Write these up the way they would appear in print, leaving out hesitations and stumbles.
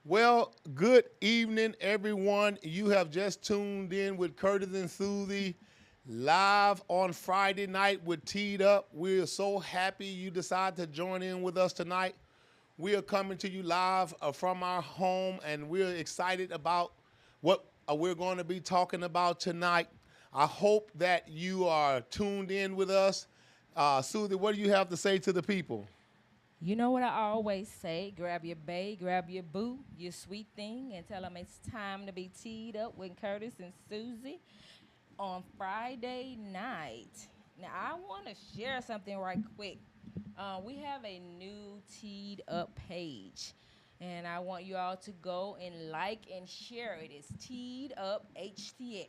Well, good evening, everyone. You have just tuned in with Curtis and Susie live on Friday night with T.D.D.U.P. We're so happy you decided to join in with us tonight. We are coming to you live from our home, and we're excited about what we're going to be talking about tonight. I hope that you are tuned in with us. Susie, what do you have to say to the people? You know what I always say? Grab your bae, grab your boo, your sweet thing, and tell them it's time to be teed up with Curtis and Susie on Friday night. Now, I want to share something right quick. We have a new teed up page, and I want you all to go and like and share it. It's teed up HTX.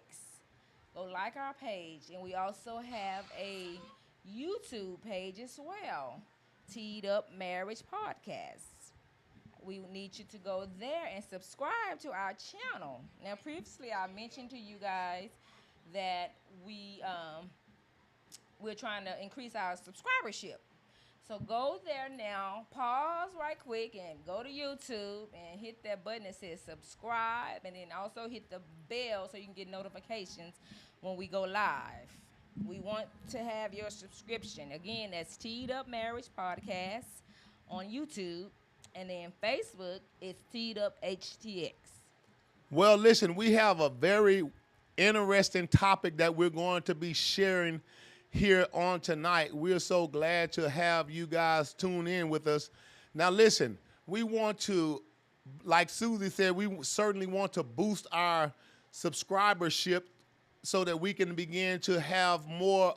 Go like our page, and we also have a YouTube page as well. Teed Up Marriage Podcast. We need you to go there and subscribe to our channel. Now, previously, I mentioned to you guys that we're trying to increase our subscribership. So go there now, pause right quick, and go to YouTube and hit that button that says subscribe, and then also hit the bell so you can get notifications when we go live. We want to have your subscription. Again, that's Teed Up Marriage Podcast on YouTube, and then Facebook is Teed Up HTX. Well, listen, we have a very interesting topic that we're going to be sharing here on tonight. We're so glad to have you guys tune in with us. Now, listen, we want to, like Susie said, we certainly want to boost our subscribership so that we can begin to have more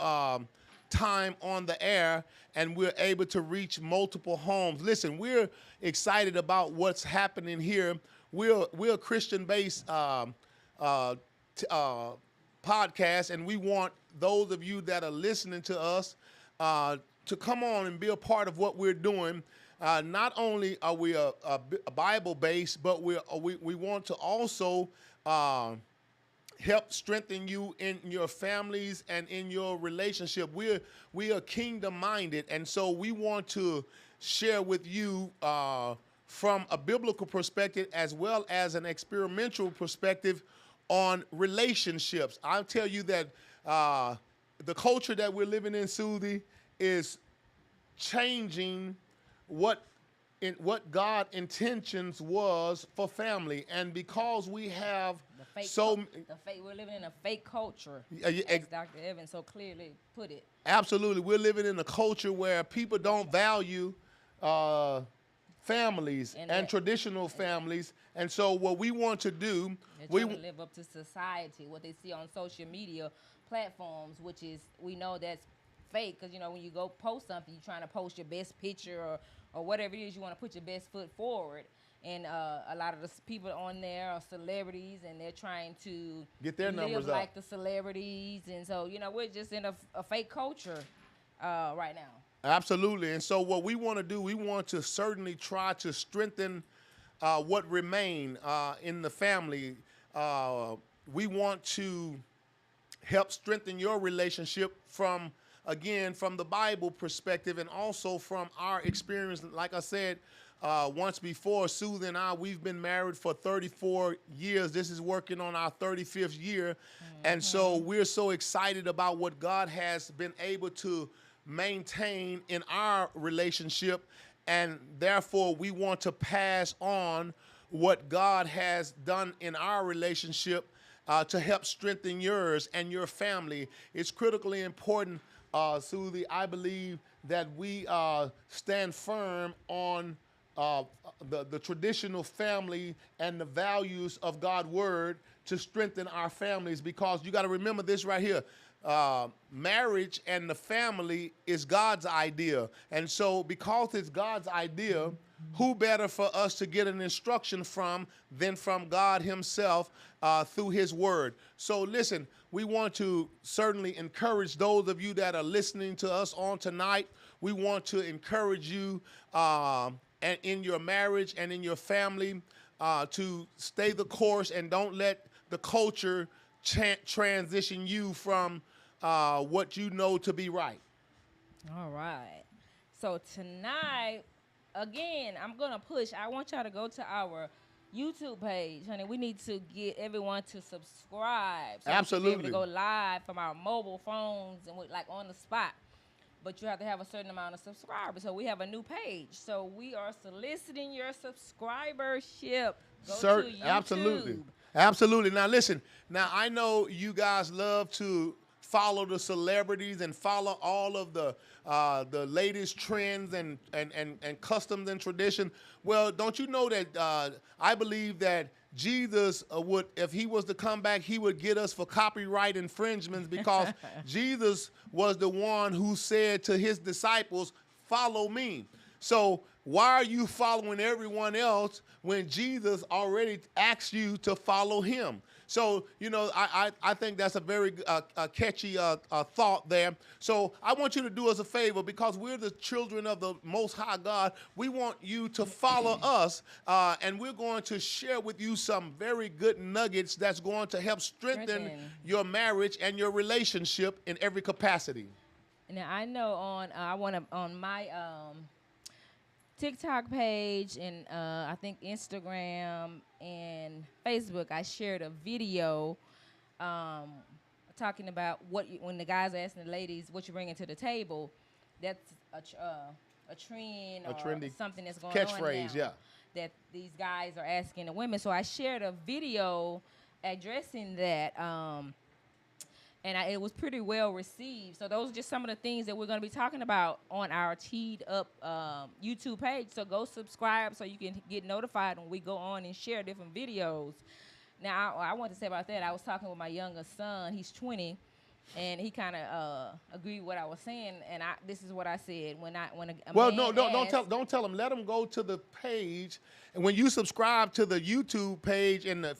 time on the air and we're able to reach multiple homes. Listen, we're excited about what's happening here. We're a Christian-based uh, t- uh, podcast, and we want those of you that are listening to us to come on and be a part of what we're doing. Not only are we a Bible based, but we want to also help strengthen you in your families and in your relationship. We are kingdom minded, and so we want to share with you from a biblical perspective as well as an experimental perspective on relationships. I'll tell you that the culture that we're living in, Susie, is changing what what God intentions was for family, and because we have The fake, so the fake. We're living in a fake culture, uh, as Dr. Evans so clearly put it. absolutely, we're living in a culture where people That's don't right. value uh, families And and that, traditional and families, and so what we want to do, they're we trying to live up to society, what they see on social media platforms, which is we know that's fake because when you go post something, you're trying to post your best picture or whatever it is you want to put your best foot forward. And a lot of the people on there are celebrities, and they're trying to get their live numbers up. like the celebrities, and so we're just in a fake culture right now. Absolutely. And so, what we want to do, we want to certainly try to strengthen what remain in the family. Uh, we want to help strengthen your relationship from, again, from the Bible perspective and also from our experience. Like I said once before, Susan and I, we've been married for 34 years. This is working on our 35th year. And so Hmm. we're so excited about what God has been able to maintain in our relationship. And therefore, we want to pass on what God has done in our relationship to help strengthen yours and your family. It's critically important, Susie, I believe, that we stand firm on uh, the traditional family and the values of God's word to strengthen our families, because you got to remember this right here. Marriage and the family is God's idea. And so, because it's God's idea, who better for us to get an instruction from than from God Himself through His Word? So, listen, we want to certainly encourage those of you that are listening to us on tonight. We want to encourage you and in your marriage and in your family to stay the course and don't let the culture transition you from what you know to be right. All right. So tonight, again, I'm gonna push. I want y'all to go to our YouTube page, honey. We need to get everyone to subscribe so we can be able to Absolutely. go live from our mobile phones and like on the spot. But you have to have a certain amount of subscribers. So we have a new page. So we are soliciting your subscribership. Go to Absolutely. YouTube. Absolutely. Now listen, now I know you guys love to follow the celebrities and follow all of the latest trends and customs and tradition. Well, don't you know that I believe that Jesus would, if he was to come back, he would get us for copyright infringements because Jesus was the one who said to his disciples, "Follow me." So why are you following everyone else when Jesus already asked you to follow him? So, you know, I think that's a very catchy thought there. So I want you to do us a favor because we're the children of the Most High God. We want you to follow us, and we're going to share with you some very good nuggets that's going to help strengthen your marriage and your relationship in every capacity. Now I know on my TikTok page and I think Instagram and Facebook, I shared a video talking about when the guys are asking the ladies what you bringing to the table. That's a trend A or trendy something that's going on catchphrase, now yeah. that these guys are asking the women. So I shared a video addressing that. And it was pretty well received. So those are just some of the things that we're going to be talking about on our T.D.D.U.P YouTube page. So go subscribe so you can get notified when we go on and share different videos. Now, I want to say about that. I was talking with my youngest son. He's 20, and he kind of agreed with what I was saying. And this is what I said when a Well, man no, asked, don't tell them. Let them go to the page, and when you subscribe to the YouTube page and the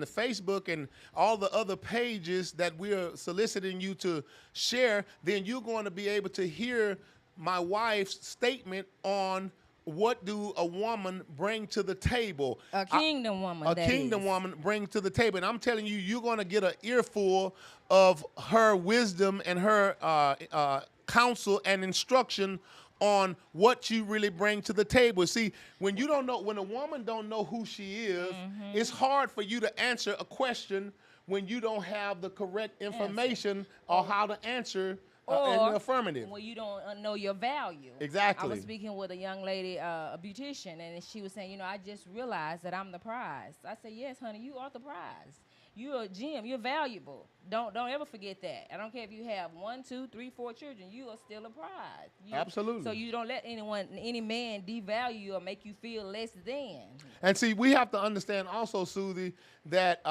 Facebook and all the other pages that we're soliciting you to share, then you're going to be able to hear my wife's statement on what do a woman bring to the table. a kingdom woman. A that kingdom is. woman brings to the table. And I'm telling you, you're going to get an earful of her wisdom and her counsel and instruction on what you really bring to the table. See, when you don't know, when a woman don't know who she is, it's hard for you to answer a question when you don't have the correct information or how to answer in Or the affirmative. when you don't know your value. Exactly. I was speaking with a young lady, a beautician, and she was saying, you know, I just realized that I'm the prize. I said, yes, honey, you are the prize. You're a gem. You're valuable. Don't ever forget that. I don't care if you have 1, 2, 3, 4 children. You are still a prize. Absolutely. So you don't let any man devalue you or make you feel less than. And see, we have to understand also, Susie, that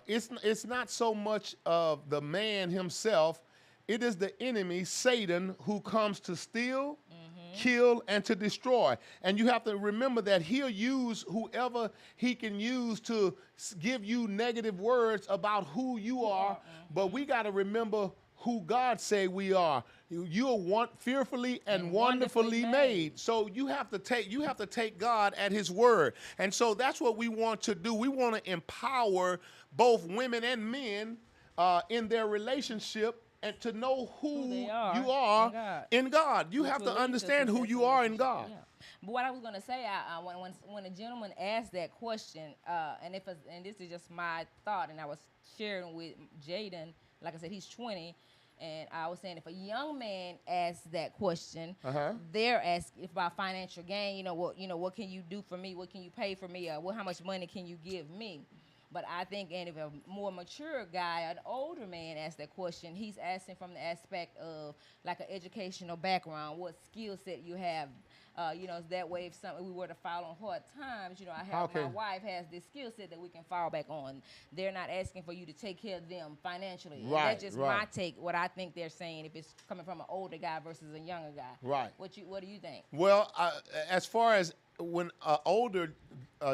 it's not so much of the man himself. It is the enemy, Satan, who comes to steal, kill, and to destroy. And you have to remember that he'll use whoever he can use to give you negative words about who you are. But we got to remember who God say we are. You are fearfully and wonderfully made. So you have to take God at his word. And so that's what we want to do. We want to empower both women and men in their relationship and to know who they you are in God. You have to understand who you are in God. Yeah. But what I was going to say, when a gentleman asked that question, and this is just my thought, and I was sharing with Jaden, like I said, he's 20, and I was saying if a young man asks that question, they're asking about financial gain. What can you do for me? What can you pay for me? Or how much money can you give me? But I think, and if a more mature guy, an older man asks that question, he's asking from the aspect of like an educational background, what skill set you have. That way if we were to fall on hard times, my wife has this skill set that we can fall back on. They're not asking for you to take care of them financially. Right, That's just my take, what I think they're saying if it's coming from an older guy versus a younger guy. Right. What do you think? Well, as far as when an older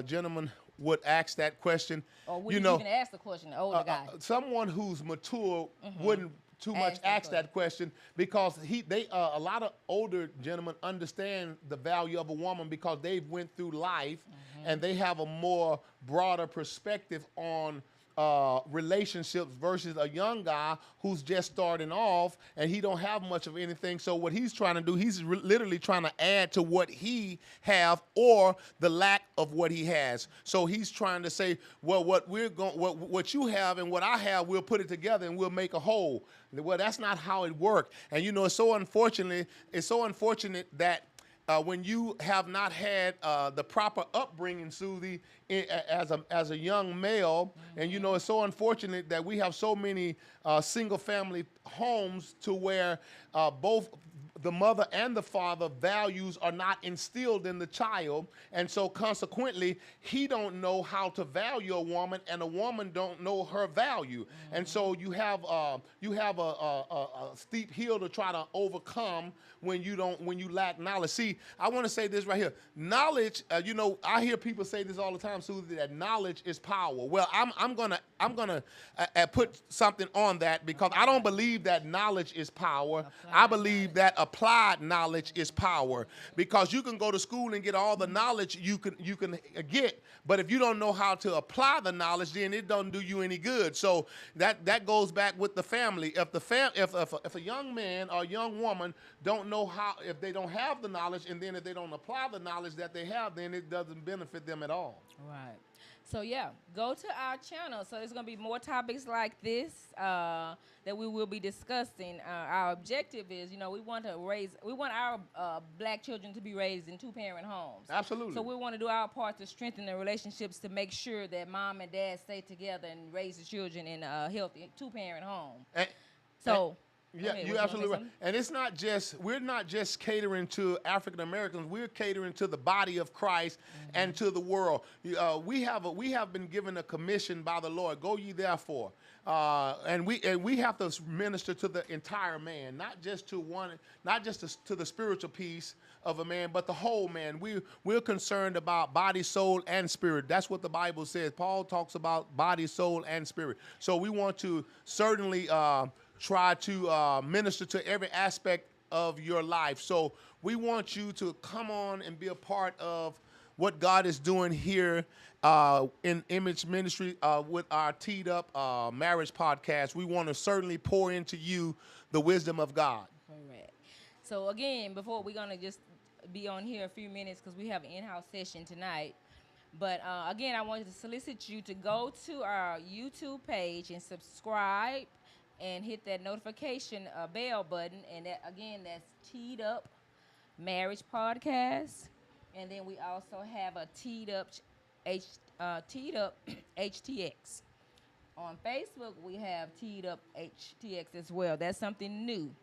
gentleman would ask that question, or would you even ask the question, the older guy? Someone who's mature wouldn't too much ask that question because a lot of older gentlemen understand the value of a woman because they've went through life and they have a more broader perspective on relationships versus a young guy who's just starting off and he don't have much of anything. So what he's trying to do, he's literally trying to add to what he have or the lack of what he has. So he's trying to say, well, what you have and what I have, we'll put it together and we'll make a whole. Well, that's not how it works. And you know, it's so unfortunate that when you have not had the proper upbringing, Susie, as a young male, and you know it's so unfortunate that we have so many single family homes to where both the mother and the father values are not instilled in the child, and so consequently he don't know how to value a woman, and a woman don't know her value, and so you have a steep hill to try to overcome when you lack knowledge. See, I want to say this right here. Knowledge, you know, I hear people say this all the time, Susie, that knowledge is power. Well, I'm gonna put something on that because I don't believe that knowledge is power. I believe that applied knowledge is power, because you can go to school and get all the knowledge you can get, but if you don't know how to apply the knowledge, then it doesn't do you any good. So that goes back with the family. If a young man or a young woman don't know how, if they don't have the knowledge, and then if they don't apply the knowledge that they have, then it doesn't benefit them at all. Right. So yeah, go to our channel. So there's gonna be more topics like this that we will be discussing. Our objective is, you know, we want our black children to be raised in two-parent homes. Absolutely. So we want to do our part to strengthen the relationships, to make sure that mom and dad stay together and raise the children in a healthy two-parent home. Yeah, you're absolutely right. And it's not just, we're not just catering to African Americans, we're catering to the body of Christ and to the world. We have been given a commission by the Lord, go ye therefore. And we have to minister to the entire man, not just to the spiritual piece of a man, but the whole man. We're concerned about body, soul, and spirit. That's what the Bible says. Paul talks about body, soul, and spirit. So we want to certainly try to minister to every aspect of your life. So we want you to come on and be a part of what God is doing here in Image Ministry with our T.D.D.U.P marriage podcast. We want to certainly pour into you the wisdom of God. Correct. So again, before we're going to just be on here a few minutes because we have an in-house session tonight. But again, I wanted to solicit you to go to our YouTube page and subscribe and hit that notification bell button. And that, again, that's T.D.D.U.P marriage podcast. And then we also have a T.D.D.U.P HTX. On Facebook, we have T.D.D.U.P HTX as well. That's something new.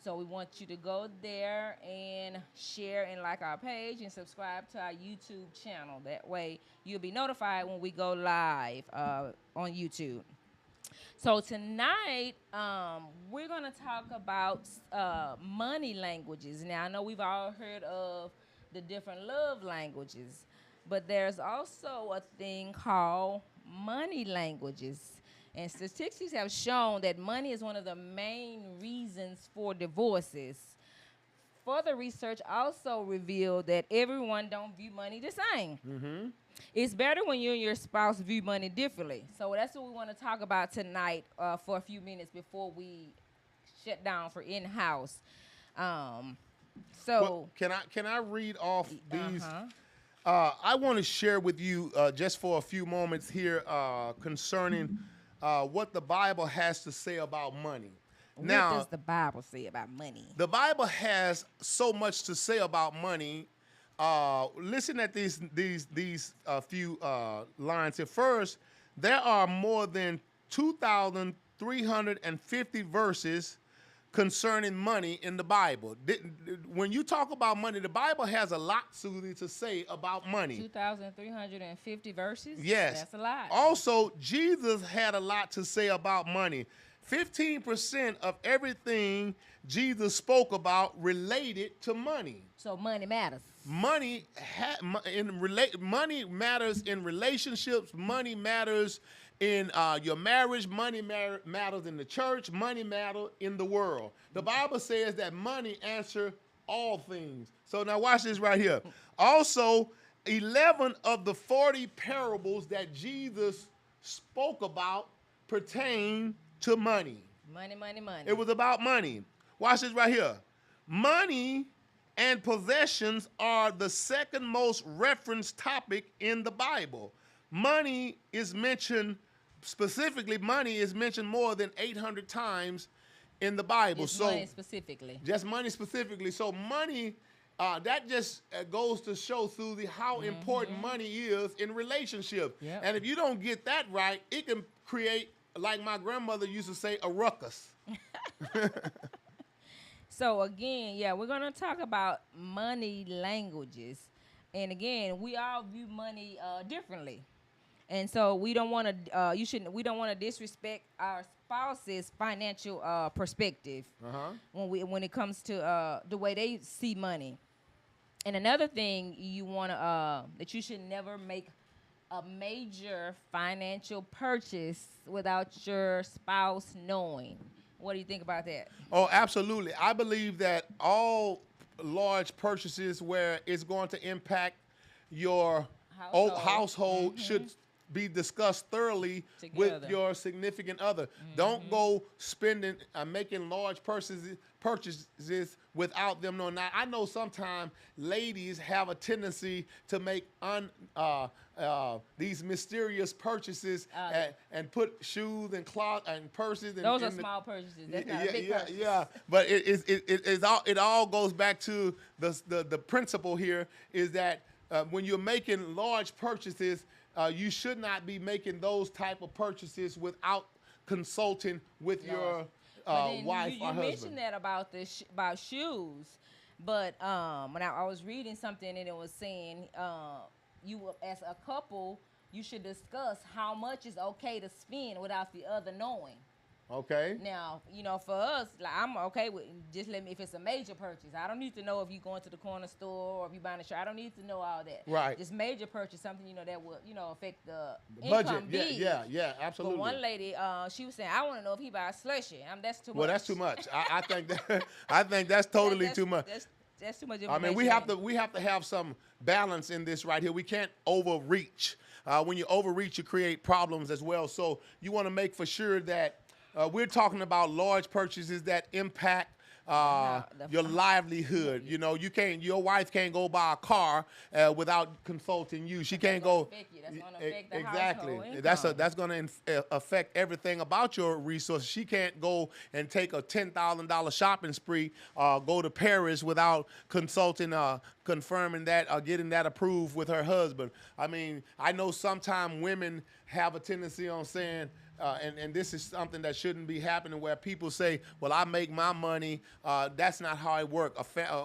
So we want you to go there and share and like our page and subscribe to our YouTube channel. That way you'll be notified when we go live on YouTube. So tonight, we're going to talk about money languages. Now, I know we've all heard of the different love languages, but there's also a thing called money languages. And statistics have shown that money is one of the main reasons for divorces. Further research also revealed that everyone don't view money the same. Mm-hmm. It's better when you and your spouse view money differently. So that's what we want to talk about tonight for a few minutes before we shut down for in-house. Well, can I read off these? I want to share with you just for a few moments here concerning what the Bible has to say about money. What does the Bible say about money? The Bible has so much to say about money. Listen at these few lines here. First, there are more than 2,350 verses concerning money in the Bible. When you talk about money, the Bible has a lot, Susie, to say about money. 2,350 verses? Yes. That's a lot. Also, Jesus had a lot to say about money. 15% of everything Jesus spoke about related to money. So money matters. Money matters in relationships. Money matters in your marriage. Money matters in the church. Money matters in the world. The Bible says that money answers all things. So now watch this right here. Also, 11 of the 40 parables that Jesus spoke about pertain to money. Money, money, money. It was about money. Watch this right here. Money and possessions are the second most referenced topic in the Bible. Money is mentioned, specifically, money is mentioned more than 800 times in the Bible. Just money specifically. Just money specifically. So money, that just goes to show, Susie, how important money is in relationships. Yep. And if you don't get that right, it can create, like my grandmother used to say, a ruckus. So again, yeah, we're gonna talk about money languages, and again, we all view money differently, and so we don't want to. We don't want to disrespect our spouse's financial perspective when it comes to the way they see money. And another thing you want to that you should never make a major financial purchase without your spouse knowing. What do you think about that? Oh, absolutely. I believe that all large purchases where it's going to impact your household should be discussed thoroughly Together. with your significant other. Don't go spending, making large purchases without them knowing. Now, I know sometimes ladies have a tendency to make these mysterious purchases and put shoes and cloth and purses. Those are small purchases. That's not a big purchase. Yeah. But it all goes back to the principle here is that when you're making large purchases, you should not be making those type of purchases without consulting with your wife or husband. You mentioned that about about shoes, but when I was reading something and it was saying you as a couple you should discuss how much is okay to spend without the other knowing. Okay. Now, for us, like I'm okay with just let me if it's a major purchase. I don't need to know if you're going to the corner store or if you're buying a shirt. I don't need to know all that. Right. Just major purchase, something that would affect the budget. income. Yeah, absolutely. But one lady, she was saying, I want to know if he buys slushy. That's too much. Well, that's too much. I think I think that's totally too much. That's too much I information. mean, we have to have some balance in this right here. We can't overreach. When you overreach, you create problems as well. So you want to make for sure that we're talking about large purchases that impact your livelihood. Your wife can't go buy a car without consulting you. She can't go. That's going to affect the exactly. household income. That's going to affect everything about your resources. She can't go and take a $10,000 shopping spree, go to Paris without consulting, confirming that or getting that approved with her husband. I mean, I know sometimes women have a tendency on saying, and this is something that shouldn't be happening where people say, well, I make my money. That's not how it works.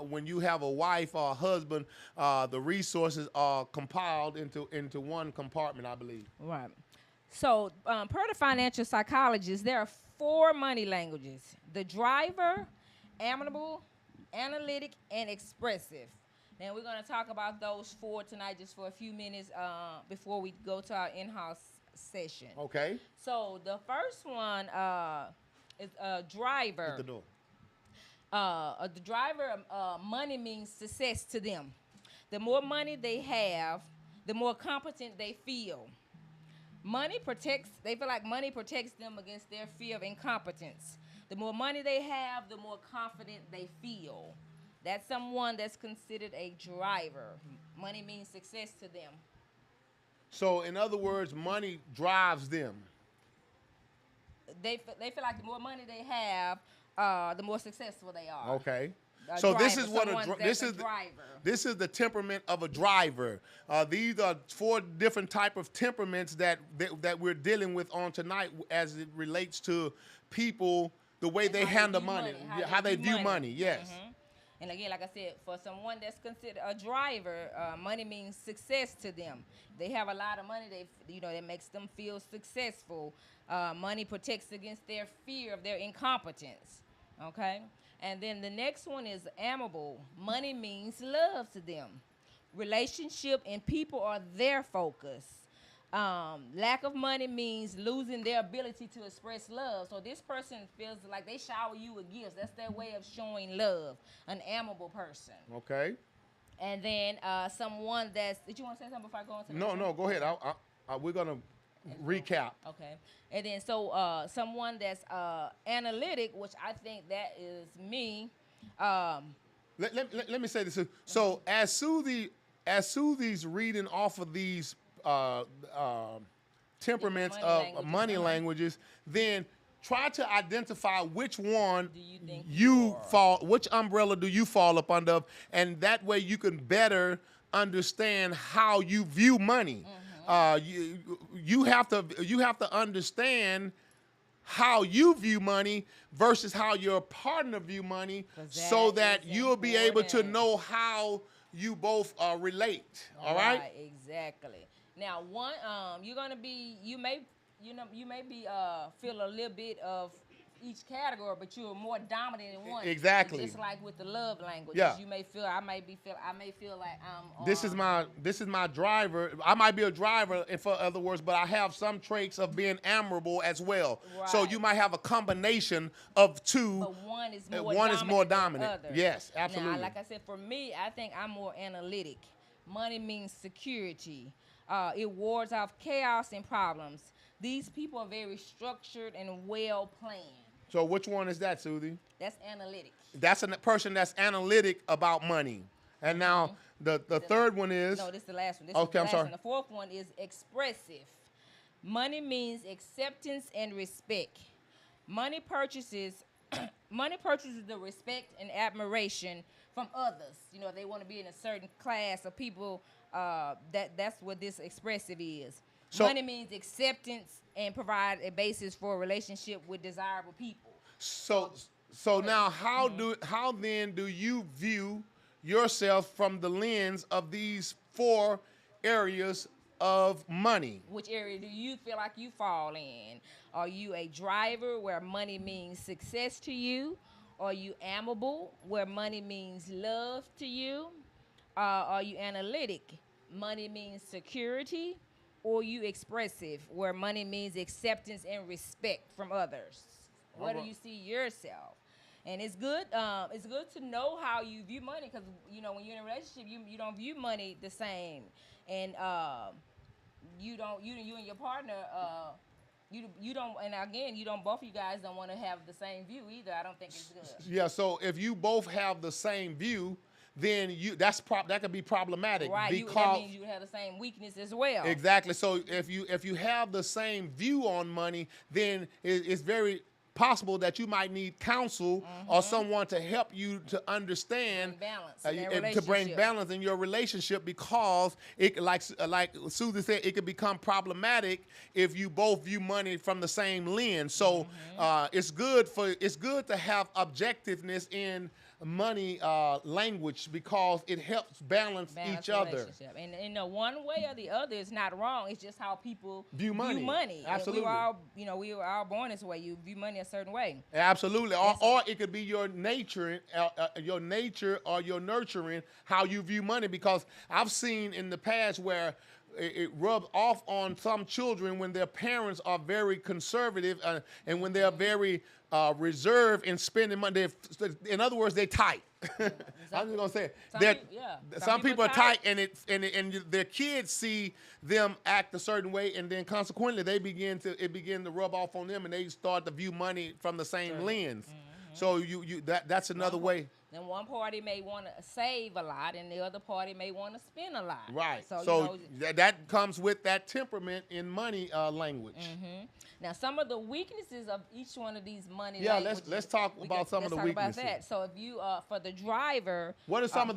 When you have a wife or a husband, the resources are compiled into one compartment, I believe. Right. So per the financial psychologist, there are 4 money languages: the driver, amiable, analytic, and expressive. Now we're going to talk about those 4 tonight just for a few minutes before we go to our in-house session. Okay. So the first one is a driver. At the door. The driver, money means success to them. The more money they have, the more competent they feel. They feel like money protects them against their fear of incompetence. The more money they have, the more confident they feel. That's someone that's considered a driver. Money means success to them. So, in other words, money drives them. They feel like the more money they have, the more successful they are. Okay. So this is what this is driver. This is the temperament of a driver. These are 4 different type of temperaments that we're dealing with on tonight as it relates to people, the way they handle money, how they view money. Yes. Mm-hmm. And again, like I said, for someone that's considered a driver, money means success to them. They have a lot of money. That makes them feel successful. Money protects against their fear of their incompetence. Okay, and then the next one is amiable. Money means love to them. Relationship and people are their focus. Lack of money means losing their ability to express love. So this person feels like they shower you with gifts. That's their way of showing love. An amiable person. Okay. And then someone that's. Did you want to say something before I go on to the No, go ahead. We're gonna recap. Okay. And then someone that's analytic, which I think that is me. Let me say this. So as Susie's reading off of these temperaments money of languages, money languages, then try to identify which one Do you think you are? fall, which umbrella do you fall up under, and that way you can better understand how you view money. You have to understand how you view money versus how your partner view money, 'Cause so that that is you'll be able to important. know how you both relate. All right? Exactly. Now, you're gonna be, you may be feel a little bit of each category, but you're more dominant in one. Exactly. Just like with the love languages, Yeah. you may feel, I may feel like I'm. This is my driver. I might be a driver, in for other words, but I have some traits of being admirable as well. So Right. you might have a combination of two. But one is more one is more dominant dominant. than others. Yes, absolutely. Now, like I said, for me, I think I'm more analytic. Money means security. It wards off chaos and problems. These people are very structured and well planned. So which one is that, Susie? That's analytic. That's a person that's analytic about money. And now the third one is. No, this is the last one. This Okay, is the I'm last sorry. one. The fourth one is expressive. Money means acceptance and respect. Money purchases money purchases the respect and admiration from others. You know, they want to be in a certain class of people. That's what this expressive is. So- Money means acceptance and provide a basis for a relationship with desirable people. So now how then do you view yourself from the lens of these four areas of money? Which area do you feel like you fall in? Are you a driver where money means success to you? Are you amiable where money means love to you? Are you analytic? Money means security. Or you expressive where money means acceptance and respect from others? Where do you see yourself? And it's good. It's good to know how you view money, because you know when you're in a relationship, you don't view money the same, and you and your partner you don't, and again, both of you guys don't want to have the same view either. I don't think it's good. Yeah. So if you both have the same view, then that could be problematic. Right. Because That means you have the same weakness as well. exactly. So if you have the same view on money, then it's very possible that you might need counsel or someone to help you to understand to bring balance in your relationship, because it like Susan said, it could become problematic if you both view money from the same lens. So it's good to have objectiveness in money language, because it helps balance each other. And in one way or the other, it's not wrong. It's just how people View money. Absolutely. And we were all born this way. You view money a certain way. Absolutely. Or it could be your nature or your nurturing, how you view money, because I've seen in the past where it rubs off on some children when their parents are very conservative and when they're very reserved in spending money. In other words, they're tight. I'm just gonna say some people are tight, and their kids see them act a certain way, and then consequently it begin to rub off on them, and they start to view money from the same lens. So that's another way. Then one party may want to save a lot, and the other party may want to spend a lot. Right. So that comes with that temperament in money language. Now, some of the weaknesses of each one of these money languages. let's talk about some of the weaknesses. About that. So if you for the driver, what are some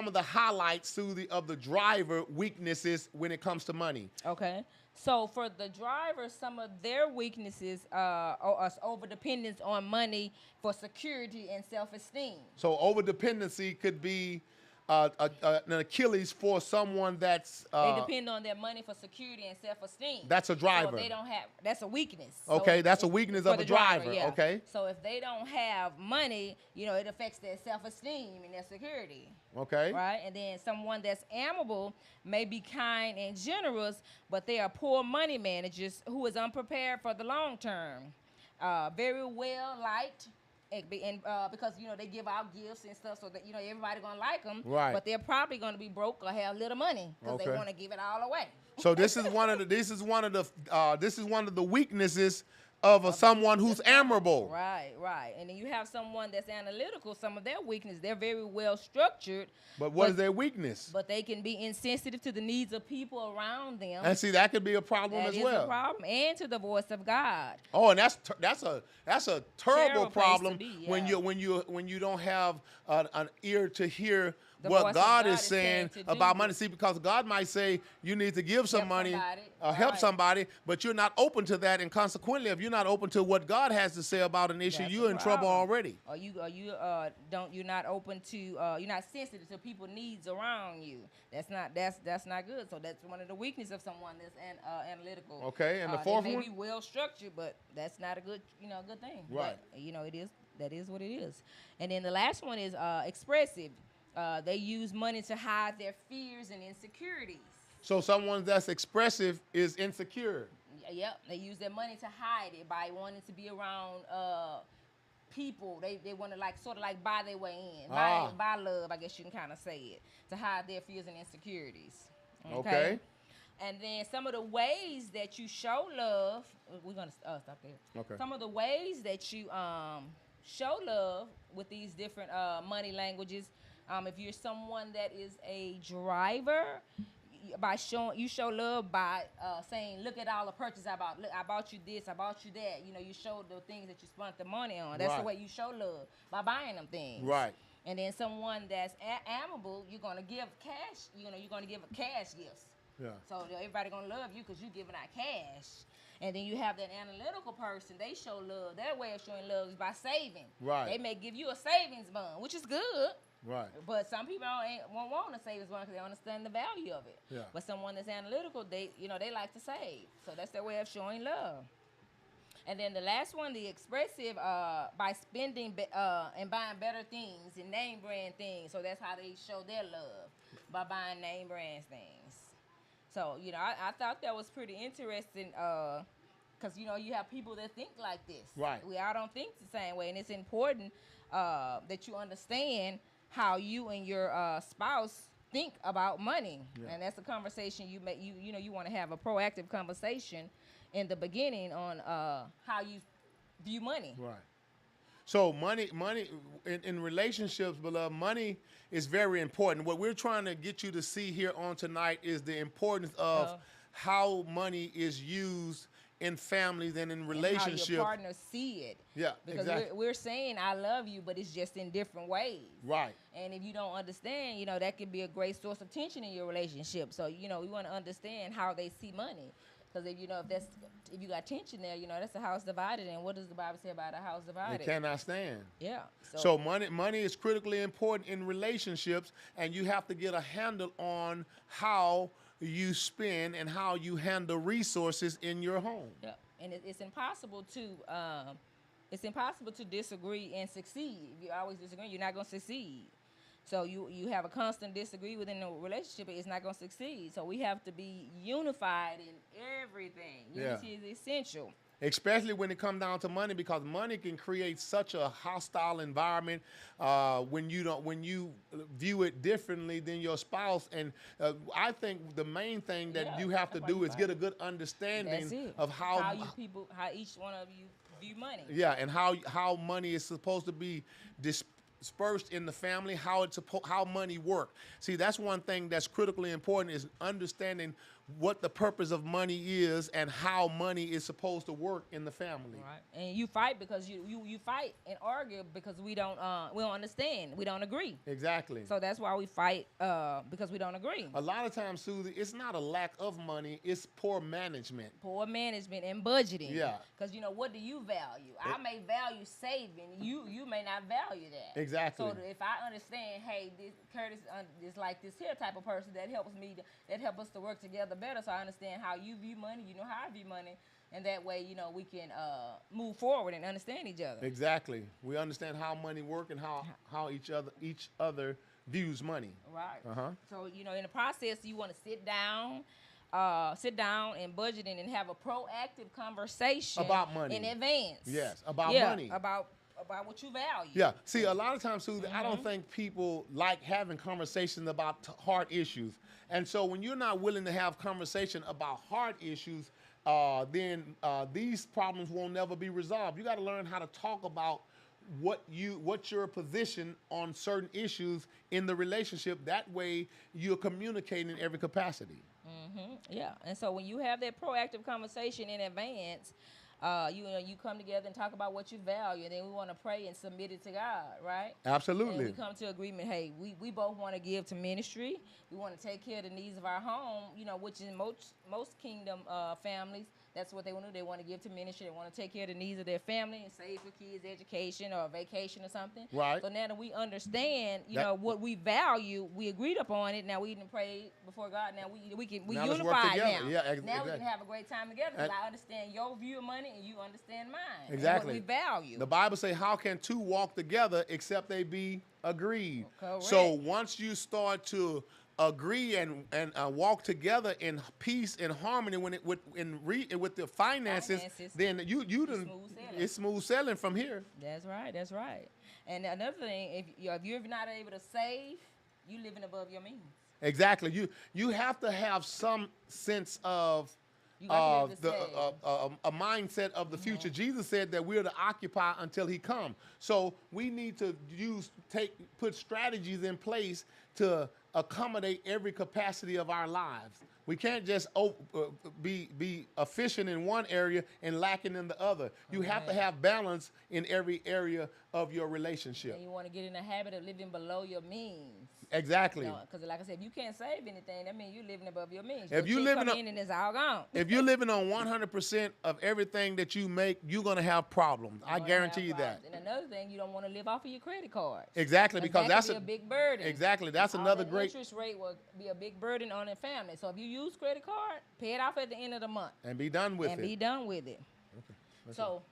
of the highlights, Susie, of the driver weaknesses when it comes to money? Okay. So for the driver, some of their weaknesses are overdependence on money for security and self-esteem. So overdependency could be an Achilles for someone that's they depend on their money for security and self-esteem. That's a driver. So if they don't have, that's a weakness. Okay, so that's a weakness of a driver. Yeah. Okay. So if they don't have money, it affects their self-esteem and their security. Okay. Right? And then someone that's amiable may be kind and generous, but they are poor money managers who is unprepared for the long term. Very well liked because they give out gifts and stuff, so that everybody gonna like them. Right. But they're probably gonna be broke or have little money because they Okay. want to give it all away. So this is one of the weaknesses of someone who's admirable. Right, right. And then you have someone that's analytical. Some of their weakness, they're very well structured. But what is their weakness? But they can be insensitive to the needs of people around them. And see, that could be a problem as well. That is a problem, and to the voice of God. Oh, and that's a terrible problem place to be, when yeah. you don't have an ear to hear The what voice of God God is is saying saying to about do. money. See, because God might say you need to give some Help money, somebody. help Right. somebody, but you're not open to that, and consequently, if you're not open to what God has to say about an issue, That's you're the in trouble problem. already. Or you're not open to you're not sensitive to people's needs around you. That's not good. So that's one of the weaknesses of someone that's analytical. Okay, and the fourth they one? may be well structured, but that's not a good good thing. Right. But, that is what it is. And then the last one is expressive. They use money to hide their fears and insecurities. So someone that's expressive is insecure. Yep, they use their money to hide it by wanting to be around people. They want to sort of buy their way in, buy love. I guess you can kind of say it, to hide their fears and insecurities. Okay. And then some of the ways that you show love, we're gonna stop there. Okay. Some of the ways that you show love with these different money languages. If you're someone that is a driver, you show love by saying, look at all the purchases I bought. Look, I bought you this, I bought you that. You show the things that you spent the money on. That's Right. the way you show love, by buying them things. Right. And then someone that's amiable, you're gonna give cash. You're gonna give cash gifts. Yeah. So everybody gonna love you because you're giving out cash. And then you have that analytical person. They show love. Their way of showing love is by saving. Right. They may give you a savings bond, which is good. Right. But some people won't want a savings bond because they understand the value of it. Yeah. But someone that's analytical, they like to save. So that's their way of showing love. And then the last one, the expressive, by spending and buying better things and name brand things. So that's how they show their love, by buying name brand things. So, I thought that was pretty interesting because, you have people that think like this. Right. We all don't think the same way. And it's important that you understand how you and your spouse think about money. Yeah. And that's a conversation you want to have a proactive conversation in the beginning on how you view money. Right. So money in relationships, beloved, money is very important. What we're trying to get you to see here on tonight is the importance of how money is used in families and in relationships. And how your partners see it. Yeah, because exactly. we're saying I love you, but it's just in different ways. Right. And if you don't understand, that could be a great source of tension in your relationship. So, we want to understand how they see money. Because if you got tension there, that's a house divided. And what does the Bible say about a house divided? It cannot stand. Yeah. So money is critically important in relationships, and you have to get a handle on how you spend and how you handle resources in your home. Yeah. And it's impossible to disagree and succeed. If you always disagree, you're not going to succeed. So you have a constant disagree within the relationship, it's not going to succeed. So we have to be unified in everything. Unity is essential. Especially when it comes down to money, because money can create such a hostile environment when you view it differently than your spouse. And I think the main thing that you have to do is get a good understanding of how each one of you view money. Yeah, and how money is supposed to be dispersed in the family, how money work. See, that's one thing that's critically important, is understanding what the purpose of money is and how money is supposed to work in the family. Right. And you fight because you fight and argue because we don't understand. We don't agree. Exactly. So that's why we fight because we don't agree. A lot of times, Susie, it's not a lack of money, it's poor management. Poor management and budgeting. Yeah. Because what do you value? I may value saving. You may not value that. Exactly. So if I understand, hey, Curtis is like this here type of person that helps us to work together better, so I understand how you view money, how I view money, and that way, we can move forward and understand each other. Exactly. We understand how money works and how each other views money. Right. So, in the process, you want to sit down and budgeting and have a proactive conversation about money in advance. Yes, about money. About about what you value. Yeah. See, a lot of times, Susan, I don't think people like having conversations about hard issues. And so when you're not willing to have conversation about hard issues, then these problems will never be resolved. You got to learn how to talk about what's your position on certain issues in the relationship. That way you're communicating in every capacity. Yeah, and so when you have that proactive conversation in advance, you come together and talk about what you value, and then we want to pray and submit it to God, right? Absolutely. And we come to agreement. Hey, we both want to give to ministry. We want to take care of the needs of our home, which in most kingdom families, that's what they want to do. They want to give to ministry. They want to take care of the needs of their family and save for kids' education or a vacation or something. Right. So now that we understand, what we value, we agreed upon it. Now we didn't pray before God. Now we Now let's work unified together. now. Yeah, now exactly. we can have a great time together because And- I understand your view of money and you understand mine. Exactly. And what we value. The Bible says, how can two walk together except they be agreed? Correct. So once you start to agree and walk together in peace and harmony with the finances, then it's smooth sailing from here. That's right. That's right. And another thing, if you're not able to save, you living above your means. Exactly. You have to have some sense of You got to be able to a mindset of the future. Jesus said that we're to occupy until he comes. So we need to put strategies in place to accommodate every capacity of our lives. We can't just be efficient in one area and lacking in the other. You have to have balance in every area of your relationship. And you want to get in the habit of living below your means. Exactly. Because like I said, if you can't save anything, that means you're living above your means. If you living in and it's all gone. If you're living on 100% of everything that you make, you're going to have problems. I guarantee you that. And another thing, you don't want to live off of your credit cards. Exactly, because that's a big burden. Exactly, that's another great interest rate will be a big burden on the family. So if you use credit card, pay it off at the end of the month and be done with it. Be done with it. Okay. So.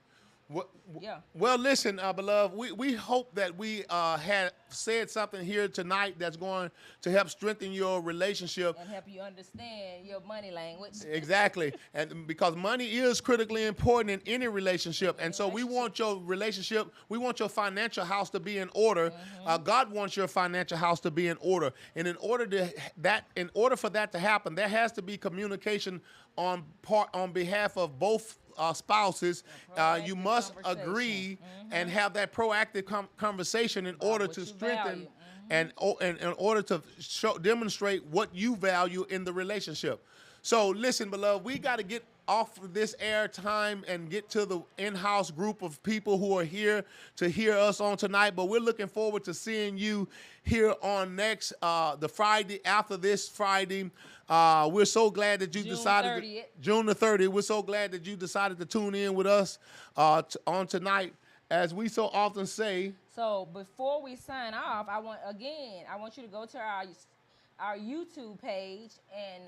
Well, listen, beloved, we hope that we had said something here tonight that's going to help strengthen your relationship. And help you understand your money language. Exactly. And because money is critically important in any relationship. And so we want your relationship, we want your financial house to be in order. God wants your financial house to be in order. And in order for that to happen, there has to be communication on behalf of both spouses. You must agree and have that proactive conversation in order to strengthen and in order to demonstrate what you value in the relationship. So listen, beloved, we got to get off of this air time and get to the in-house group of people who are here to hear us on tonight. But we're looking forward to seeing you here on the Friday after this Friday. We're so glad that you decided June the 30th. We're so glad that you decided to tune in with us on tonight. As we so often say. So before we sign off, I want you to go to our YouTube page and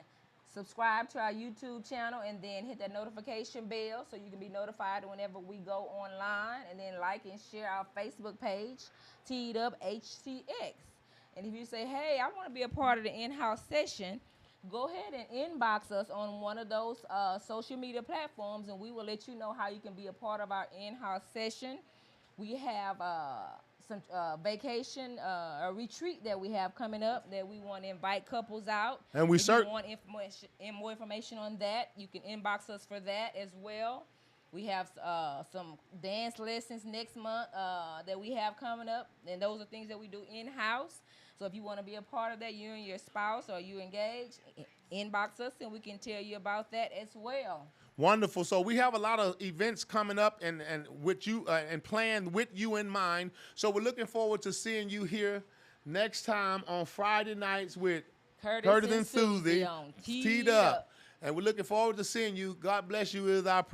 subscribe to our YouTube channel, and then hit that notification bell so you can be notified whenever we go online, and then like and share our Facebook page, T.D.D.U.P HCX. And if you say, hey, I want to be a part of the in-house session, go ahead and inbox us on one of those social media platforms, and we will let you know how you can be a part of our in-house session. We have some vacation, a retreat that we have coming up that we want to invite couples out. And if you want more information on that, you can inbox us for that as well. We have some dance lessons next month that we have coming up, and those are things that we do in-house. So if you want to be a part of that, you and your spouse or you engaged, inbox us and we can tell you about that as well. Wonderful. So we have a lot of events coming up and with you and planned with you in mind. So we're looking forward to seeing you here next time on Friday nights with Curtis and Susie on T.D.D.U.P. And we're looking forward to seeing you. God bless you is our